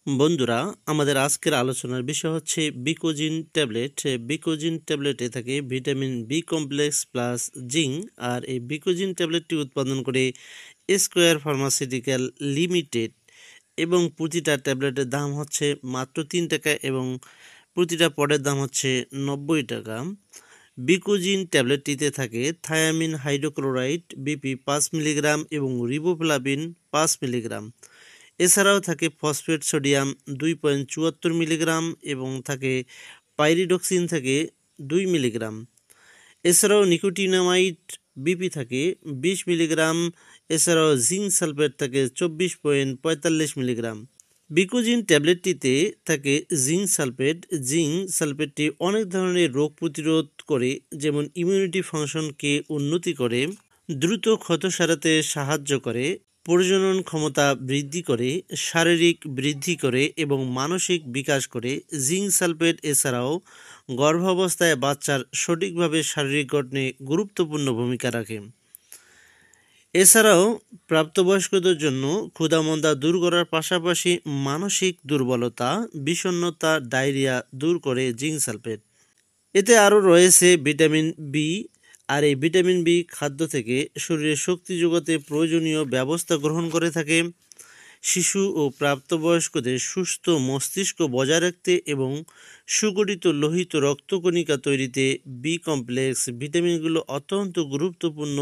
বন্ধুরা, আমাদের আজকের আলোচনার বিষয় হচ্ছে বিকোজিন ট্যাবলেট। বিকোজিন ট্যাবলেটে থাকে vitamin B complex plus zinc. আর এই বিকোজিন ট্যাবলেটটি উৎপাদন করে স্কোয়ার ফার্মাসিউটিক্যাল লিমিটেড এবং প্রতিটা ট্যাবলেটের দাম হচ্ছে মাত্র 3 টাকা এবং প্রতিটা পটের দাম হচ্ছে 90 টাকা। বিকোজিন ট্যাবলেটটিতে থাকে থায়ামিন হাইড্রোক্লোরাইড বিপি 5 মিলিগ্রাম এবং রিবোফ্লাভিন 5 মিলিগ্রাম। এছাড়াও থাকে ফসফেট সোডিয়াম 2.74 মিলিগ্রাম এবং থাকে পাইরিডক্সিন থাকে 2 মিলিগ্রাম। এছাড়াও নিকোটিনামাইড বিপি থাকে 20 মিলিগ্রাম। এছাড়াও জিঙ্ক সালফেট থাকে 24.45 মিলিগ্রাম। বিকোজিন ট্যাবলেটটিতে থাকে জিঙ্ক সালফেটটি অনেক ধরনের রোগ প্রতিরোধ করে, যেমন ইমিউনিটি ফাংশনকে উন্নতি করে, দ্রুত ক্ষত সারাতে সাহায্য করে, প্রজনন ক্ষমতা বৃদ্ধি করে, শারীরিক বৃদ্ধি করে এবং মানসিক বিকাশ করে। জিঙ্ক সালফেট এছাড়াও গর্ভাবস্থায় বাচ্চার সঠিকভাবে শারীরিক গঠনে গুরুত্বপূর্ণ ভূমিকা রাখে। এছাড়াও প্রাপ্তবয়স্কদের জন্য ক্ষুধামন্দা দূর করার পাশাপাশি মানসিক দুর্বলতা, বিষণ্ণতা, ডায়রিয়া দূর করে জিঙ্ক সালফেট। এতে আরও রয়েছে ভিটামিন বি। আর এই ভিটামিন বি খাদ্য থেকে শরীরে শক্তি যোগাতে প্রয়োজনীয় ব্যবস্থা গ্রহণ করে থাকে। শিশু ও প্রাপ্তবয়স্কদের সুস্থ মস্তিষ্ক বজায় রাখতে এবং সুগঠিত লোহিত রক্তকণিকা তৈরিতে বি কমপ্লেক্স ভিটামিনগুলো অত্যন্ত গুরুত্বপূর্ণ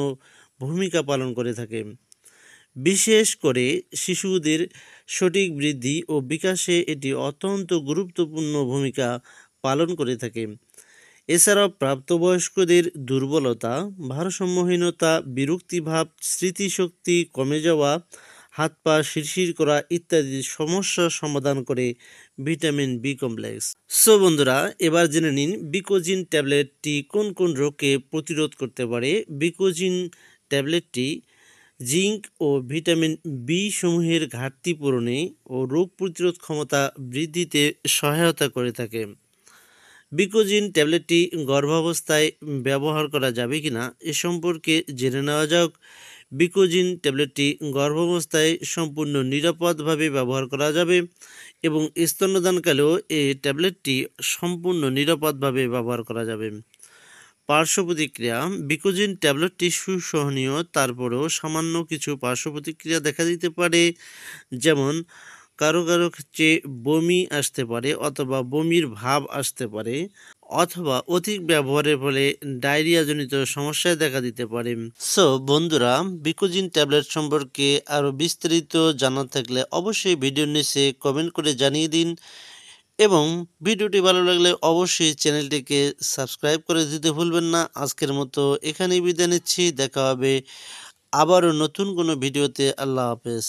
ভূমিকা পালন করে থাকে। বিশেষ করে শিশুদের সঠিক বৃদ্ধি ও বিকাশে এটি অত্যন্ত গুরুত্বপূর্ণ ভূমিকা পালন করে থাকে। এছাড়াও প্রাপ্তবয়স্কদের দুর্বলতা, ভারসাম্যহীনতা, বিরক্তিভাব, স্মৃতিশক্তি কমে যাওয়া, হাত পা শিরশির করা ইত্যাদি সমস্যার সমাধান করে ভিটামিন বি কমপ্লেক্স। সো বন্ধুরা, এবার জেনে নিন বিকোজিন ট্যাবলেটটি কোন কোন রোগকে প্রতিরোধ করতে পারে। বিকোজিন ট্যাবলেটটি জিঙ্ক ও ভিটামিন বি সমূহের ঘাটতি পূরণে ও রোগ প্রতিরোধ ক্ষমতা বৃদ্ধিতে সহায়তা করে থাকে। বিকোজিন ট্যাবলেটটি গর্ভাবস্থায় ব্যবহার করা যাবে কিনা এ সম্পর্কে জেনে নেওয়া যাক। বিকোজিন ট্যাবলেটটি গর্ভাবস্থায় সম্পূর্ণ নিরাপদভাবে ব্যবহার করা যাবে এবং স্তন্যদানকালেও এই ট্যাবলেটটি সম্পূর্ণ নিরাপদভাবে ব্যবহার করা যাবে। পার্শ্ব প্রতিক্রিয়া: বিকোজিন ট্যাবলেটটি সুসহনীয়, তারপরেও সামান্য কিছু পার্শ্ব প্রতিক্রিয়া দেখা দিতে পারে, যেমন কারো কারো ক্ষেত্রে বমি আসতে পারে অথবা বমির ভাব আসতে পারে, অথবা অধিক ব্যবহারের ফলে ডায়রিয়াজনিত সমস্যায় দেখা দিতে পারে। সো বন্ধুরা, বিকোজিন ট্যাবলেট সম্পর্কে আরও বিস্তারিত জানার থাকলে অবশ্যই ভিডিওর নিচে কমেন্ট করে জানিয়ে দিন এবং ভিডিওটি ভালো লাগলে অবশ্যই চ্যানেলটিকে সাবস্ক্রাইব করে দিতে ভুলবেন না। আজকের মতো এখানেই বিদায় নিচ্ছি, দেখা হবে আবারও নতুন কোনো ভিডিওতে। আল্লাহ হাফেজ।